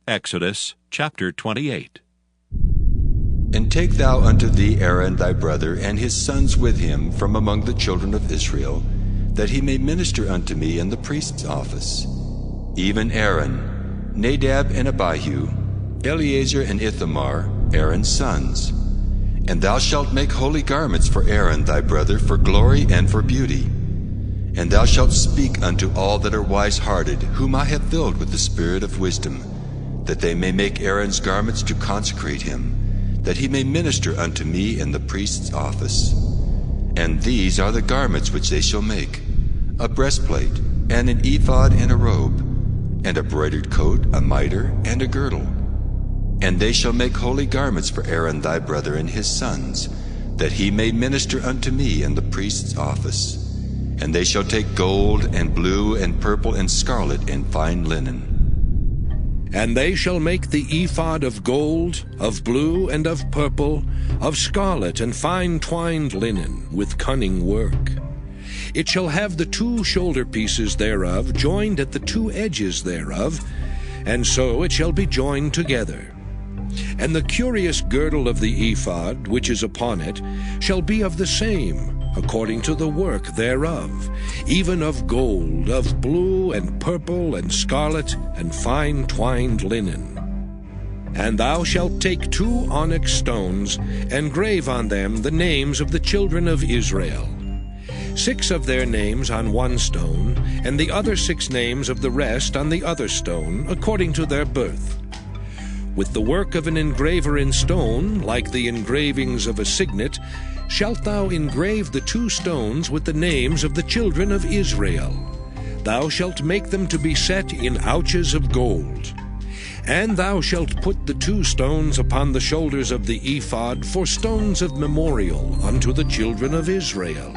Exodus chapter 28. And take thou unto thee Aaron thy brother, and his sons with him from among the children of Israel, that he may minister unto me in the priest's office. Even Aaron, Nadab and Abihu, Eleazar and Ithamar, Aaron's sons. And thou shalt make holy garments for Aaron thy brother, for glory and for beauty. And thou shalt speak unto all that are wise-hearted, whom I have filled with the spirit of wisdom, that they may make Aaron's garments to consecrate him, that he may minister unto me in the priest's office. And these are the garments which they shall make: a breastplate, and an ephod, and a robe, and a broidered coat, a mitre, and a girdle. And they shall make holy garments for Aaron thy brother and his sons, that he may minister unto me in the priest's office. And they shall take gold, and blue, and purple, and scarlet, and fine linen. And they shall make the ephod of gold, of blue, and of purple, of scarlet, and fine twined linen, with cunning work. It shall have the two shoulder pieces thereof joined at the two edges thereof, and so it shall be joined together. And the curious girdle of the ephod, which is upon it, shall be of the same, according to the work thereof, even of gold, of blue, and purple, and scarlet, and fine twined linen. And thou shalt take 2 onyx stones, and grave on them the names of the children of Israel, 6 of their names on one stone, and the other 6 names of the rest on the other stone, according to their birth. With the work of an engraver in stone, like the engravings of a signet, shalt thou engrave the 2 stones with the names of the children of Israel. Thou shalt make them to be set in ouches of gold. And thou shalt put the 2 stones upon the shoulders of the ephod for stones of memorial unto the children of Israel.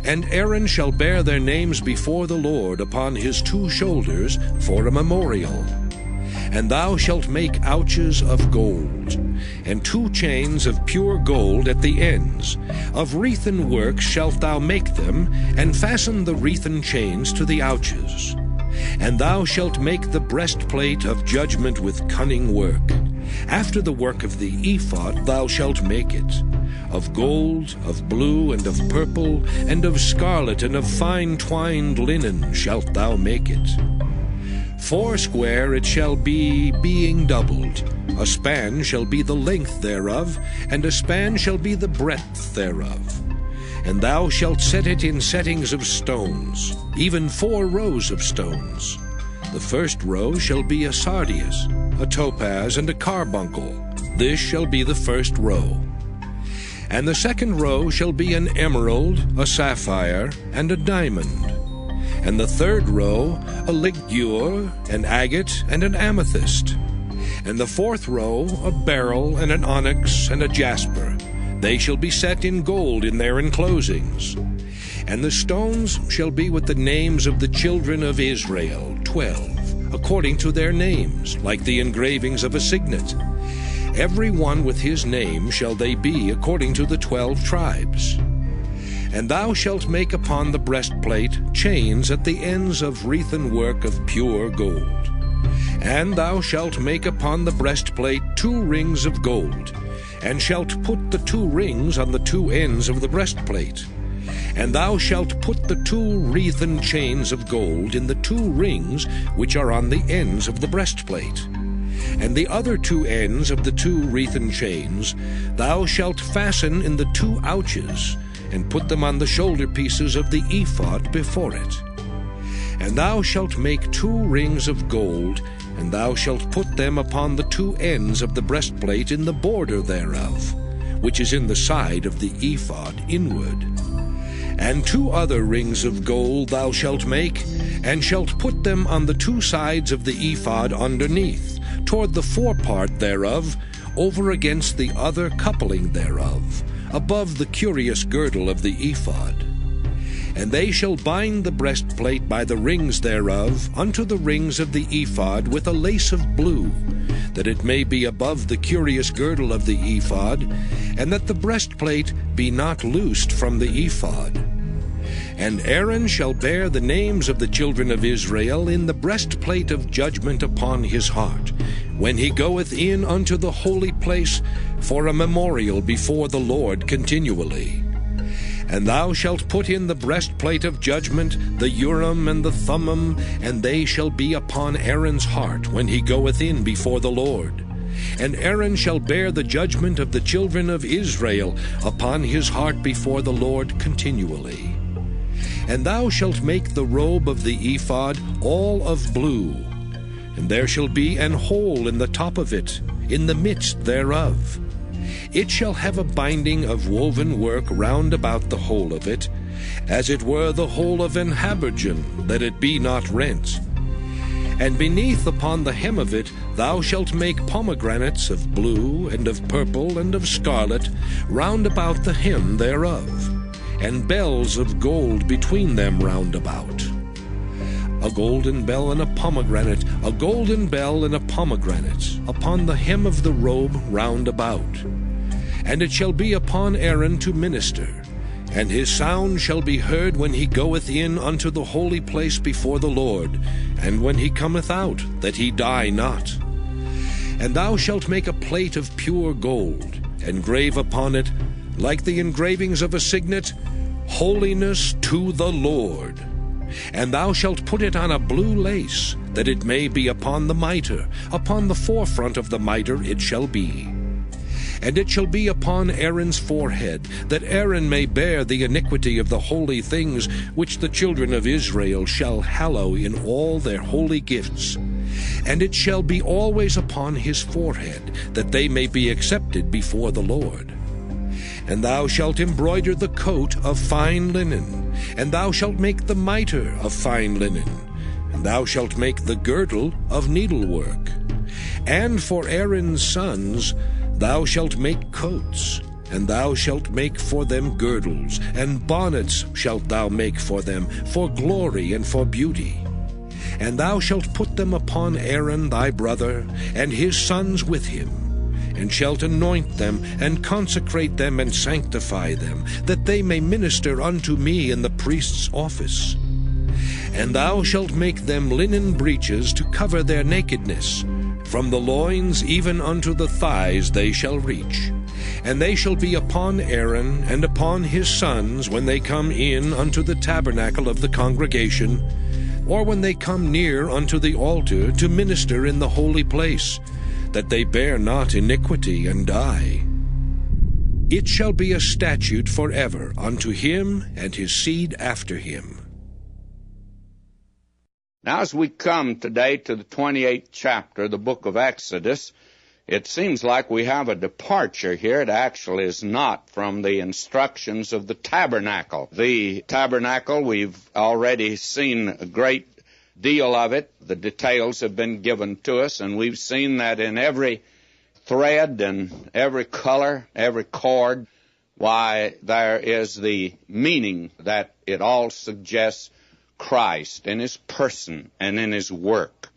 And Aaron shall bear their names before the Lord upon his 2 shoulders for a memorial. And thou shalt make ouches of gold, and 2 chains of pure gold at the ends. Of wreathen work shalt thou make them, and fasten the wreathen chains to the ouches. And thou shalt make the breastplate of judgment with cunning work. After the work of the ephod thou shalt make it. Of gold, of blue, and of purple, and of scarlet, and of fine twined linen shalt thou make it. 4 square it shall be, being doubled. A span shall be the length thereof, and a span shall be the breadth thereof. And thou shalt set it in settings of stones, even 4 rows of stones. The first row shall be a sardius, a topaz, and a carbuncle. This shall be the first row. And the second row shall be an emerald, a sapphire, and a diamond. And the third row, a ligure, an agate, and an amethyst. And the fourth row, a beryl, and an onyx, and a jasper. They shall be set in gold in their enclosings. And the stones shall be with the names of the children of Israel, 12, according to their names, like the engravings of a signet. Every one with his name shall they be according to the 12 tribes. And thou shalt make upon the breastplate chains at the ends of wreathen work of pure gold. And thou shalt make upon the breastplate 2 rings of gold, and shalt put the 2 rings on the 2 ends of the breastplate. And thou shalt put the 2 wreathen chains of gold in the 2 rings which are on the ends of the breastplate. And the other 2 ends of the 2 wreathen chains thou shalt fasten in the 2 ouches, and put them on the shoulder pieces of the ephod before it. And thou shalt make 2 rings of gold, and thou shalt put them upon the 2 ends of the breastplate in the border thereof, which is in the side of the ephod inward. And 2 other rings of gold thou shalt make, and shalt put them on the 2 sides of the ephod underneath, toward the forepart thereof, over against the other coupling thereof, above the curious girdle of the ephod. And they shall bind the breastplate by the rings thereof unto the rings of the ephod with a lace of blue, that it may be above the curious girdle of the ephod, and that the breastplate be not loosed from the ephod. And Aaron shall bear the names of the children of Israel in the breastplate of judgment upon his heart, when he goeth in unto the holy place for a memorial before the Lord continually. And thou shalt put in the breastplate of judgment, the Urim and the Thummim, and they shall be upon Aaron's heart when he goeth in before the Lord. And Aaron shall bear the judgment of the children of Israel upon his heart before the Lord continually. And thou shalt make the robe of the ephod all of blue, and there shall be an hole in the top of it, in the midst thereof. It shall have a binding of woven work round about the whole of it, as it were the whole of an habergeon, that it be not rent. And beneath upon the hem of it thou shalt make pomegranates of blue, and of purple, and of scarlet, round about the hem thereof, and bells of gold between them round about. A golden bell and a pomegranate, a golden bell and a pomegranate, upon the hem of the robe round about. And it shall be upon Aaron to minister, and his sound shall be heard when he goeth in unto the holy place before the Lord, and when he cometh out, that he die not. And thou shalt make a plate of pure gold, and grave upon it, like the engravings of a signet, Holiness to the Lord. And thou shalt put it on a blue lace, that it may be upon the mitre, upon the forefront of the mitre it shall be. And it shall be upon Aaron's forehead, that Aaron may bear the iniquity of the holy things which the children of Israel shall hallow in all their holy gifts. And it shall be always upon his forehead, that they may be accepted before the Lord. And thou shalt embroider the coat of fine linen, and thou shalt make the mitre of fine linen, and thou shalt make the girdle of needlework. And for Aaron's sons thou shalt make coats, and thou shalt make for them girdles, and bonnets shalt thou make for them, for glory and for beauty. And thou shalt put them upon Aaron thy brother, and his sons with him, and shalt anoint them, and consecrate them, and sanctify them, that they may minister unto me in the priest's office. And thou shalt make them linen breeches to cover their nakedness. From the loins even unto the thighs they shall reach. And they shall be upon Aaron and upon his sons when they come in unto the tabernacle of the congregation, or when they come near unto the altar to minister in the holy place, that they bear not iniquity and die. It shall be a statute forever unto him and his seed after him. Now, as we come today to the 28th chapter of the book of Exodus, it seems like we have a departure here. It actually is not from the instructions of the tabernacle. The tabernacle, we've already seen a great deal of it. The details have been given to us, and we've seen that in every thread and every color, every cord, why there is the meaning that it all suggests Christ in his person and in his work.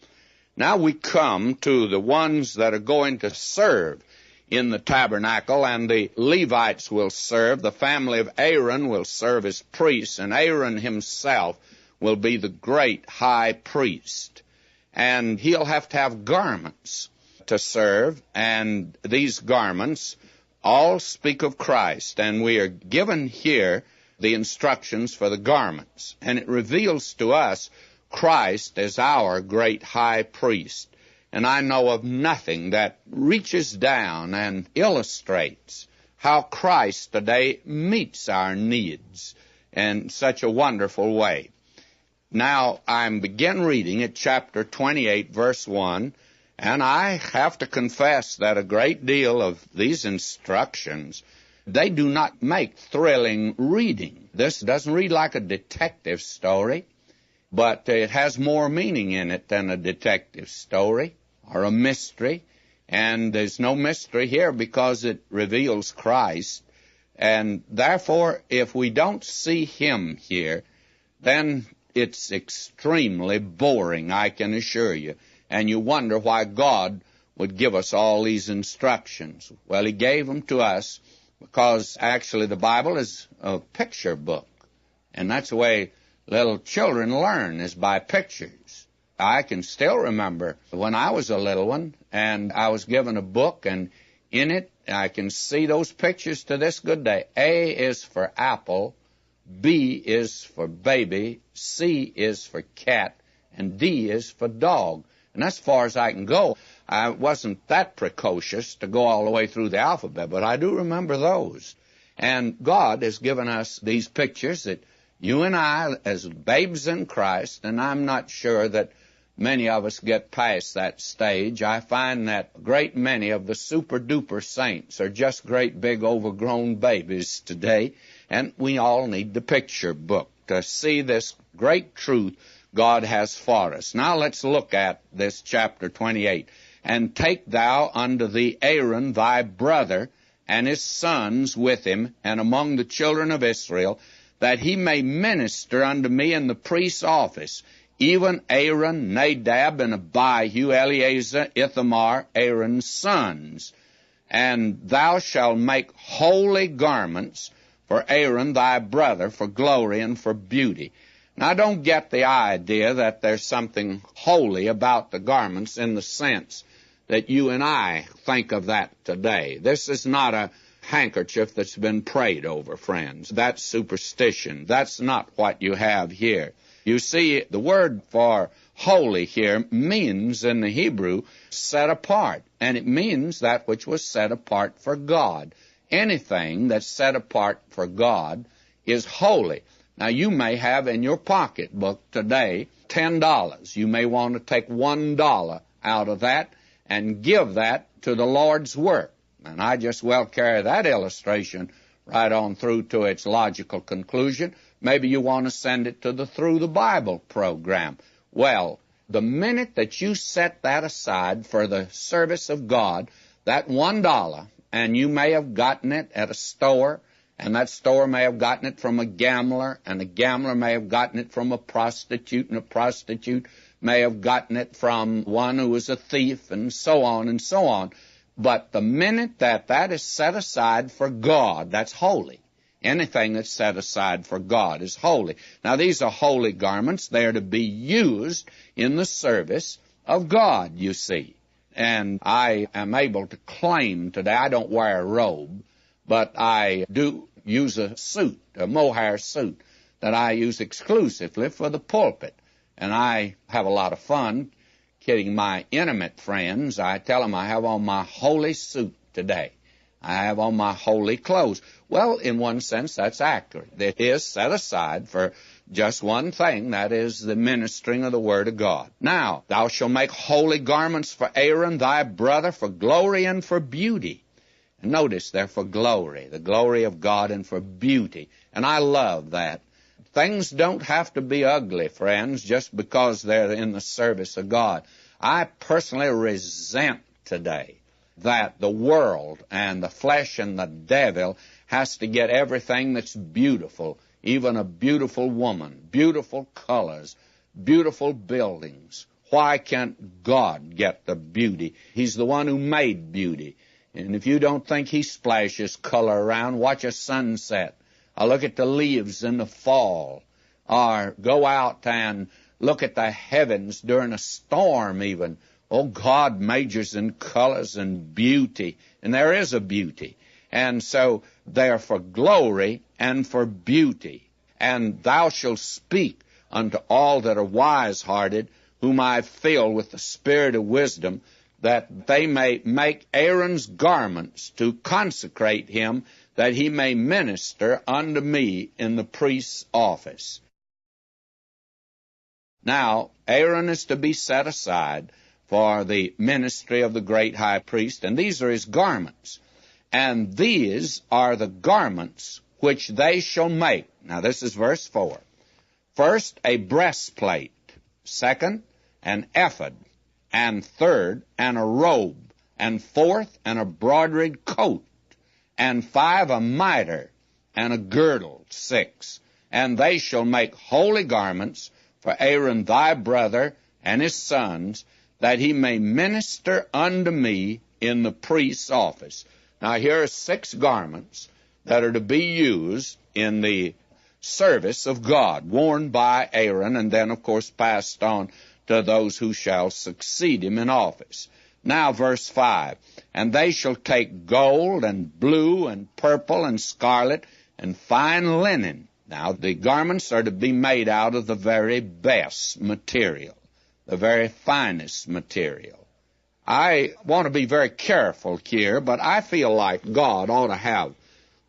Now we come to the ones that are going to serve in the tabernacle, and the Levites will serve. The family of Aaron will serve as priests, and Aaron himself will be the great high priest. And he'll have to have garments to serve, and these garments all speak of Christ. And we are given here the instructions for the garments, and it reveals to us Christ as our great high priest. And I know of nothing that reaches down and illustrates how Christ today meets our needs in such a wonderful way. Now, I begin reading at chapter 28, verse 1, and I have to confess that a great deal of these instructions, they do not make thrilling reading. This doesn't read like a detective story, but it has more meaning in it than a detective story or a mystery. And there's no mystery here because it reveals Christ. And therefore, if we don't see him here, then it's extremely boring, I can assure you. And you wonder why God would give us all these instructions. Well, he gave them to us because actually the Bible is a picture book. And that's the way little children learn, is by pictures. I can still remember when I was a little one, and I was given a book, and in it I can see those pictures to this good day. A is for apple, B is for baby, C is for cat, and D is for dog. And that's as far as I can go. I wasn't that precocious to go all the way through the alphabet, but I do remember those. And God has given us these pictures that you and I, as babes in Christ, and I'm not sure that many of us get past that stage. I find that a great many of the super-duper saints are just great big overgrown babies today, and we all need the picture book to see this great truth God has for us. Now let's look at this chapter 28. And take thou unto thee Aaron thy brother, and his sons with him, and among the children of Israel, that he may minister unto me in the priest's office, even Aaron, Nadab, and Abihu, Eleazar, Ithamar, Aaron's sons. And thou shalt make holy garments for Aaron thy brother, for glory and for beauty. Now, don't get the idea that there's something holy about the garments in the sense that you and I think of that today. This is not a handkerchief that's been prayed over, friends. That's superstition. That's not what you have here. You see, the word for holy here means in the Hebrew set apart, and it means that which was set apart for God. Anything that's set apart for God is holy. Now, you may have in your pocketbook today $10. You may want to take $1 out of that and give that to the Lord's work. And I just well carry that illustration right on through to its logical conclusion. Maybe you want to send it to the Thru the Bible program. Well, the minute that you set that aside for the service of God, that $1, and you may have gotten it at a store, and that store may have gotten it from a gambler, and a gambler may have gotten it from a prostitute, and a prostitute may have gotten it from one who was a thief, and so on and so on. But the minute that that is set aside for God, that's holy. Anything that's set aside for God is holy. Now, these are holy garments. They are to be used in the service of God, you see. And I am able to claim today, I don't wear a robe, but I do use a suit, a mohair suit, that I use exclusively for the pulpit. And I have a lot of fun kidding my intimate friends. I tell them I have on my holy suit today. I have on my holy clothes. Well, in one sense, that's accurate. It is set aside for just one thing, that is the ministering of the Word of God. Now, thou shalt make holy garments for Aaron thy brother, for glory and for beauty. And notice they're for glory, the glory of God, and for beauty. And I love that. Things don't have to be ugly, friends, just because they're in the service of God. I personally resent today that the world and the flesh and the devil has to get everything that's beautiful, even a beautiful woman, beautiful colors, beautiful buildings. Why can't God get the beauty? He's the one who made beauty. And if you don't think he splashes color around, watch a sunset. Or look at the leaves in the fall. Or go out and look at the heavens during a storm even. Oh, God majors in colors and beauty. And there is a beauty. And so they are for glory and for beauty. And thou shalt speak unto all that are wise-hearted, whom I fill with the spirit of wisdom, that they may make Aaron's garments to consecrate him, that he may minister unto me in the priest's office. Now, Aaron is to be set aside for the ministry of the great high priest, and these are his garments. And these are the garments which they shall make. Now, this is verse 4. First, a breastplate. Second, an ephod. And third, and a robe. And fourth, an embroidered coat. And 5, a mitre, and a girdle. 6, and they shall make holy garments for Aaron thy brother and his sons, that he may minister unto me in the priest's office. Now, here are 6 garments that are to be used in the service of God, worn by Aaron, and then, of course, passed on to those who shall succeed him in office. Now, verse 5, and they shall take gold and blue and purple and scarlet and fine linen. Now, the garments are to be made out of the very best material, the very finest material. I want to be very careful here, but I feel like God ought to have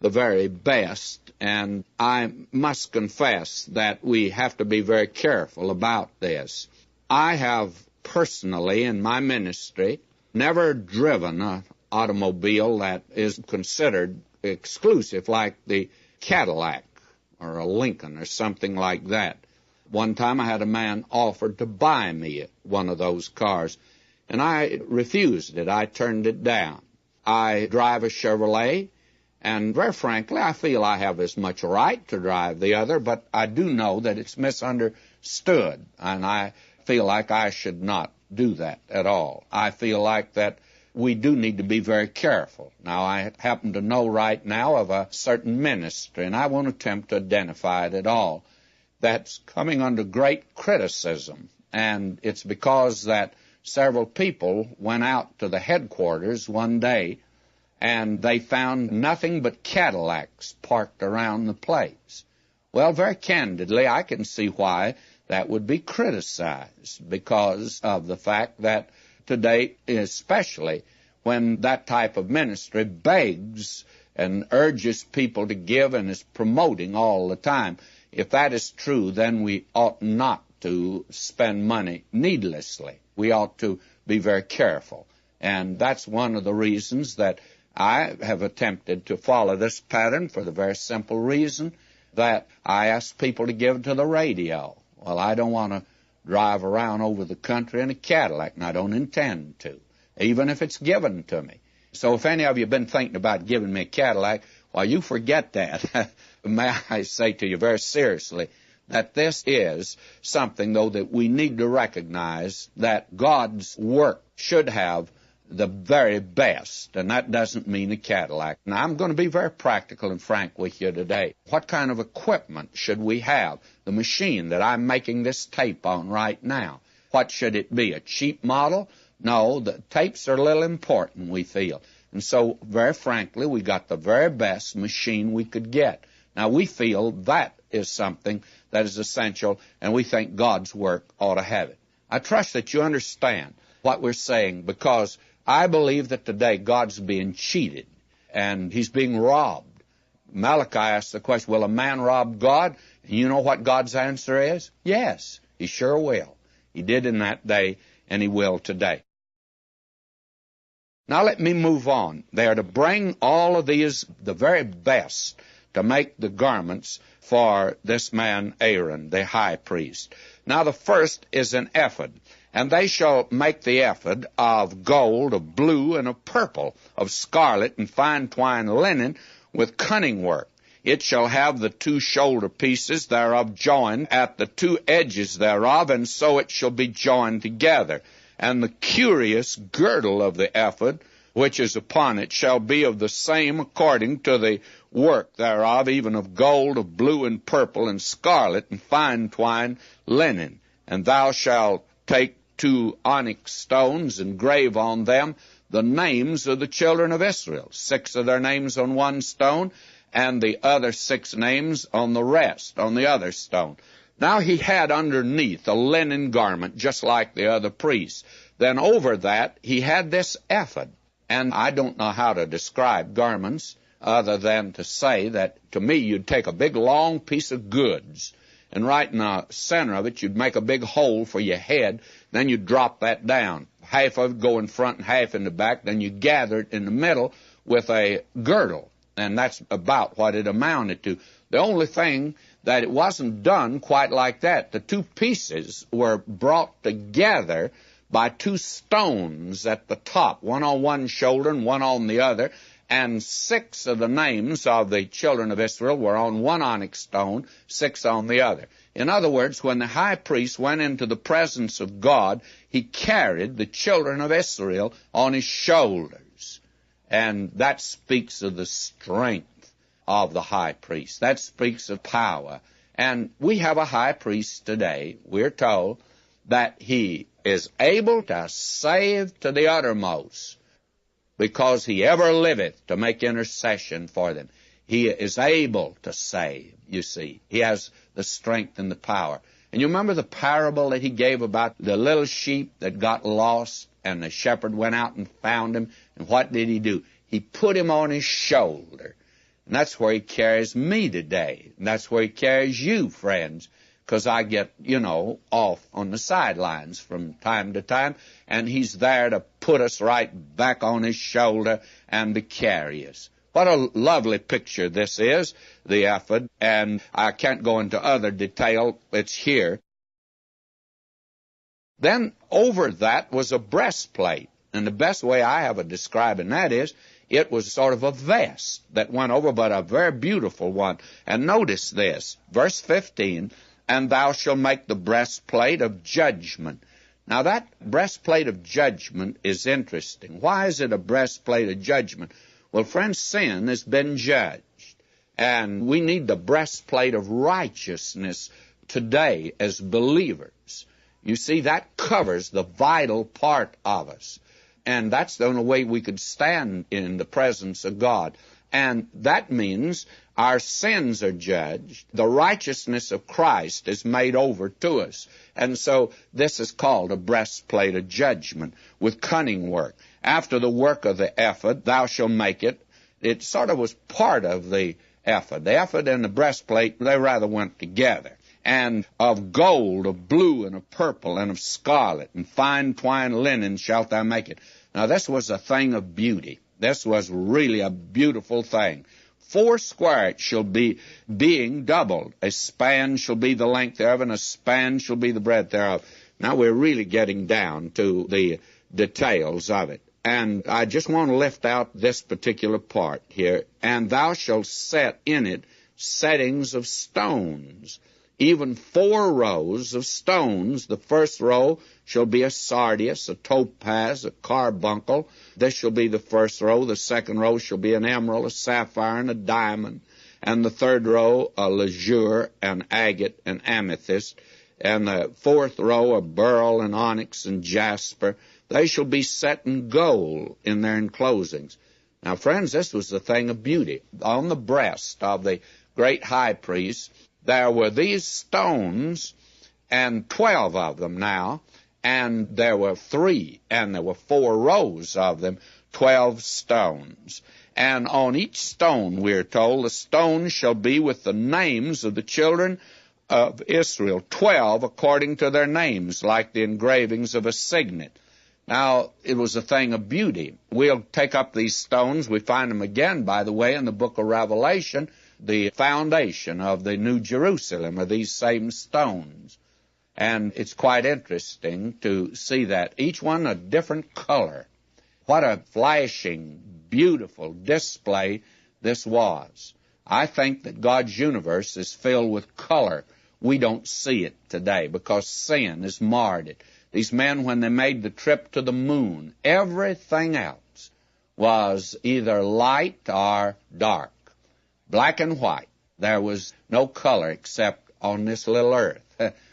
the very best, and I must confess that we have to be very careful about this. I have personally, in my ministry, never driven an automobile that is considered exclusive, like the Cadillac or a Lincoln or something like that. One time I had a man offered to buy me one of those cars, and I refused it. I turned it down. I drive a Chevrolet, and very frankly, I feel I have as much right to drive the other, but I do know that it's misunderstood, and I feel like I should not do that at all. I feel like that we do need to be very careful. Now, I happen to know right now of a certain ministry, and I won't attempt to identify it at all, that's coming under great criticism, and it's because that several people went out to the headquarters one day, and they found nothing but Cadillacs parked around the place. Well, very candidly, I can see why that would be criticized, because of the fact that today, especially when that type of ministry begs and urges people to give and is promoting all the time, if that is true, then we ought not to spend money needlessly. We ought to be very careful. And that's one of the reasons that I have attempted to follow this pattern, for the very simple reason that I ask people to give to the radio. Well, I don't want to drive around over the country in a Cadillac, and I don't intend to, even if it's given to me. So if any of you have been thinking about giving me a Cadillac, well, you forget that. May I say to you very seriously that this is something, though, that we need to recognize, that God's work should have the very best, and that doesn't mean a Cadillac. Now, I'm going to be very practical and frank with you today. What kind of equipment should we have? The machine that I'm making this tape on right now, what should it be? A cheap model? No, the tapes are a little important, we feel. And so, very frankly, we got the very best machine we could get. Now, we feel that is something that is essential, and we think God's work ought to have it. I trust that you understand what we're saying, because I believe that today God's being cheated, and he's being robbed. Malachi asked the question, will a man rob God? And you know what God's answer is? Yes, he sure will. He did in that day, and he will today. Now let me move on. They are to bring all of these, the very best, to make the garments for this man Aaron, the high priest. Now the first is an ephod. And they shall make the ephod of gold, of blue, and of purple, of scarlet, and fine twined linen, with cunning work. It shall have the 2 shoulder pieces thereof joined at the 2 edges thereof, and so it shall be joined together. And the curious girdle of the ephod, which is upon it, shall be of the same according to the work thereof, even of gold, of blue, and purple, and scarlet, and fine twined linen. And thou shalt take 2 onyx stones and grave on them the names of the children of Israel, 6 of their names on one stone, and the other 6 names on the rest, on the other stone. Now he had underneath a linen garment, just like the other priests. Then over that he had this ephod. And I don't know how to describe garments other than to say that, to me, you'd take a big long piece of goods, and right in the center of it, you'd make a big hole for your head. Then you'd drop that down. Half of it go in front and half in the back. Then you gather it in the middle with a girdle. And that's about what it amounted to. The only thing that it wasn't done quite like that. The 2 pieces were brought together by 2 stones at the top, one on one shoulder and one on the other. And 6 of the names of the children of Israel were on one onyx stone, 6 on the other. In other words, when the high priest went into the presence of God, he carried the children of Israel on his shoulders. And that speaks of the strength of the high priest. That speaks of power. And we have a high priest today, we're told, that he is able to save to the uttermost, because he ever liveth to make intercession for them. He is able to save, you see. He has the strength and the power. And you remember the parable that he gave about the little sheep that got lost, and the shepherd went out and found him, and what did he do? He put him on his shoulder. And that's where he carries me today. And that's where he carries you, friends, because I get, off on the sidelines from time to time, and he's there to put us right back on his shoulder and to carry us. What a lovely picture this is, the ephod, and I can't go into other detail. It's here. Then over that was a breastplate, and the best way I have of describing that is it was sort of a vest that went over, but a very beautiful one. And notice this, verse 15, and thou shalt make the breastplate of judgment. Now that breastplate of judgment is interesting. Why is it a breastplate of judgment? Well, friends, sin has been judged, and we need the breastplate of righteousness today as believers. You see, that covers the vital part of us, and that's the only way we could stand in the presence of God. And that means our sins are judged. The righteousness of Christ is made over to us. And so this is called a breastplate of judgment with cunning work. After the work of the ephod, thou shalt make it. It sort of was part of the ephod. The ephod and the breastplate, they rather went together. And of gold, of blue, and of purple, and of scarlet, and fine twined linen shalt thou make it. Now this was a thing of beauty. This was really a beautiful thing. 4 square it shall be, being doubled. A span shall be the length thereof, and a span shall be the breadth thereof. Now we're really getting down to the details of it. And I just want to lift out this particular part here. And thou shalt set in it settings of stones, even 4 rows of stones. The first row shall be a sardius, a topaz, a carbuncle. This shall be the first row. The second row shall be an emerald, a sapphire, and a diamond. And the third row, a lazur, an agate, and amethyst. And the fourth row, a beryl, and onyx, and jasper. They shall be set in gold in their enclosings. Now, friends, this was the thing of beauty. On the breast of the great high priest, there were these stones, and 12 of them now, and there were 3, and there were 4 rows of them, 12 stones. And on each stone, we're told, the stone shall be with the names of the children of Israel, 12 according to their names, like the engravings of a signet. Now, it was a thing of beauty. We'll take up these stones. We find them again, by the way, in the book of Revelation. The foundation of the New Jerusalem are these same stones. And it's quite interesting to see that. Each one a different color. What a flashing, beautiful display this was. I think that God's universe is filled with color. We don't see it today because sin has marred it. These men, when they made the trip to the moon, everything else was either light or dark, black and white. There was no color except on this little earth.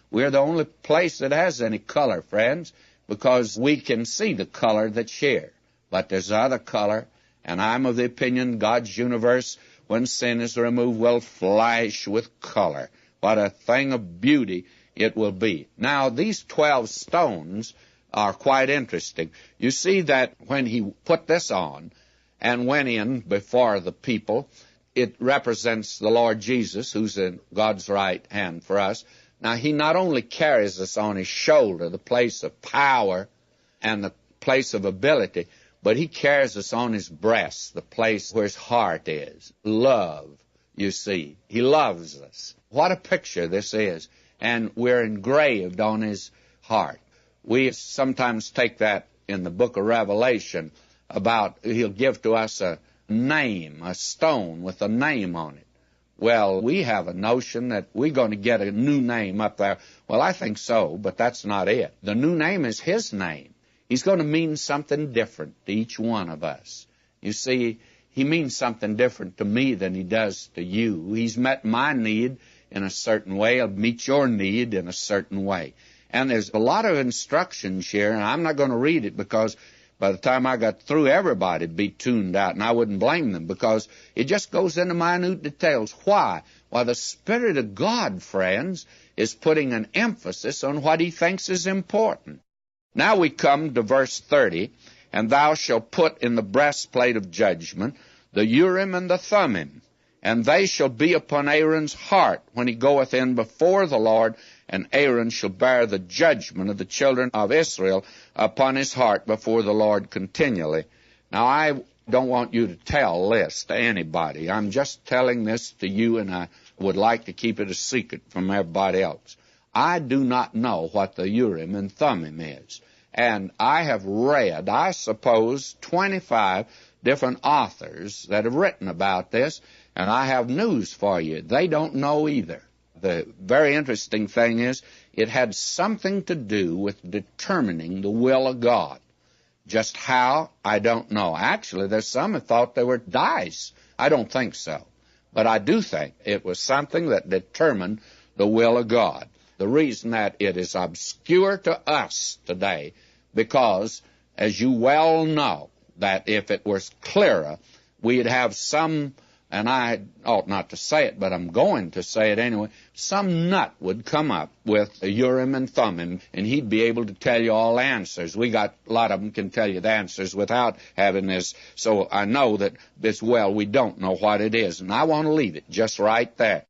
We're the only place that has any color, friends, because we can see the color that's here. But there's other color, and I'm of the opinion God's universe, when sin is removed, will flash with color. What a thing of beauty it will be. Now, these 12 stones are quite interesting. You see that when he put this on and went in before the people, it represents the Lord Jesus, who's in God's right hand for us. Now, he not only carries us on his shoulder, the place of power and the place of ability, but he carries us on his breast, the place where his heart is. Love, you see. He loves us. What a picture this is. And we're engraved on his heart. We sometimes take that in the book of Revelation about he'll give to us a name, a stone with a name on it. Well, we have a notion that we're going to get a new name up there. Well, I think so, but that's not it. The new name is his name. He's going to mean something different to each one of us. You see, He means something different to me than he does to you. He's met my need in a certain way. He'll meet your need in a certain way. And there's a lot of instructions here, and I'm not going to read it because by the time I got through, everybody would be tuned out, and I wouldn't blame them because it just goes into minute details. Why? Why, the Spirit of God, friends, is putting an emphasis on what he thinks is important. Now we come to verse 30, and thou shalt put in the breastplate of judgment the Urim and the Thummim, and they shall be upon Aaron's heart when he goeth in before the Lord, and Aaron shall bear the judgment of the children of Israel upon his heart before the Lord continually. Now, I don't want you to tell this to anybody. I'm just telling this to you, and I would like to keep it a secret from everybody else. I do not know what the Urim and Thummim is. And I have read, I suppose, 25 different authors that have written about this, and I have news for you. They don't know either. The very interesting thing is it had something to do with determining the will of God. Just how, I don't know. Actually, there's some who thought they were dice. I don't think so. But I do think it was something that determined the will of God. The reason that it is obscure to us today, because, as you well know, that if it was clearer, we'd have some, and I ought not to say it, but I'm going to say it anyway, some nut would come up with a Urim and Thummim, and he'd be able to tell you all the answers. We got a lot of them can tell you the answers without having this, so I know that this, well, we don't know what it is, and I want to leave it just right there.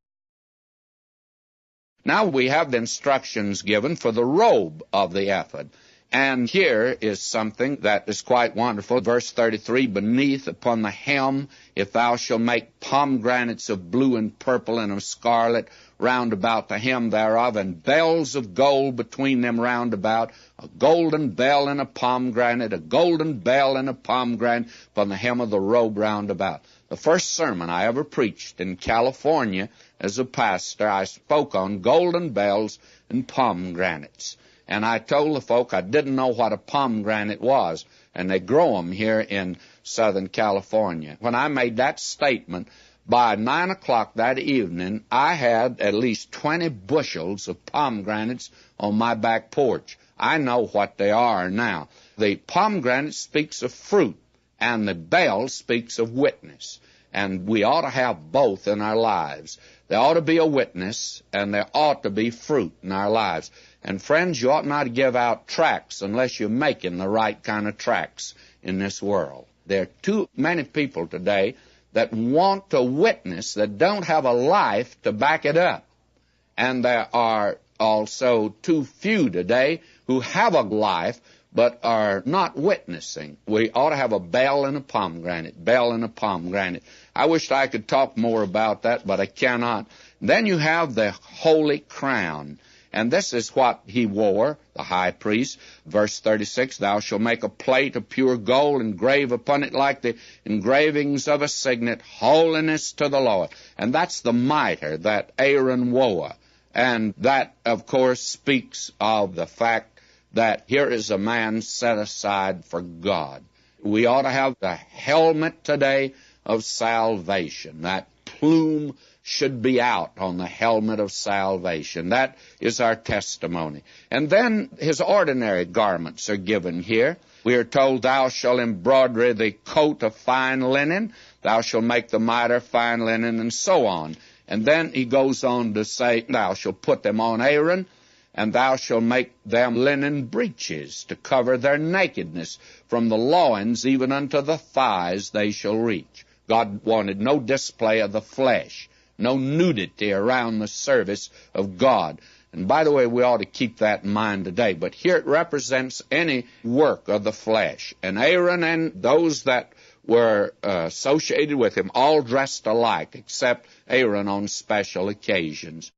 Now we have the instructions given for the robe of the ephod. And here is something that is quite wonderful. Verse 33, beneath upon the hem, if thou shalt make pomegranates of blue and purple and of scarlet round about the hem thereof, and bells of gold between them round about, a golden bell and a pomegranate, a golden bell and a pomegranate upon the hem of the robe round about. The first sermon I ever preached in California as a pastor, I spoke on golden bells and pomegranates. And I told the folk I didn't know what a pomegranate was, and they grow them here in Southern California. When I made that statement, by 9 o'clock that evening, I had at least 20 bushels of pomegranates on my back porch. I know what they are now. The pomegranate speaks of fruit, and the bell speaks of witness. And we ought to have both in our lives. There ought to be a witness, and there ought to be fruit in our lives. And friends, you ought not to give out tracts unless you're making the right kind of tracts in this world. There are too many people today that want to witness that don't have a life to back it up. And there are also too few today who have a life but are not witnessing. We ought to have a bell and a pomegranate, bell and a pomegranate. I wish I could talk more about that, but I cannot. Then you have the holy crown. And this is what he wore, the high priest. Verse 36, thou shalt make a plate of pure gold, engrave upon it like the engravings of a signet, holiness to the Lord. And that's the mitre that Aaron wore. And that, of course, speaks of the fact that here is a man set aside for God. We ought to have the helmet today of salvation. That plume should be out on the helmet of salvation. That is our testimony. And then his ordinary garments are given here. We are told, thou shalt embroider the coat of fine linen, thou shalt make the mitre fine linen, and so on. And then he goes on to say, thou shalt put them on Aaron, and thou shalt make them linen breeches to cover their nakedness. From the loins even unto the thighs they shall reach. God wanted no display of the flesh, no nudity around the service of God. And by the way, we ought to keep that in mind today. But here it represents any work of the flesh. And Aaron and those that were associated with him all dressed alike, except Aaron on special occasions.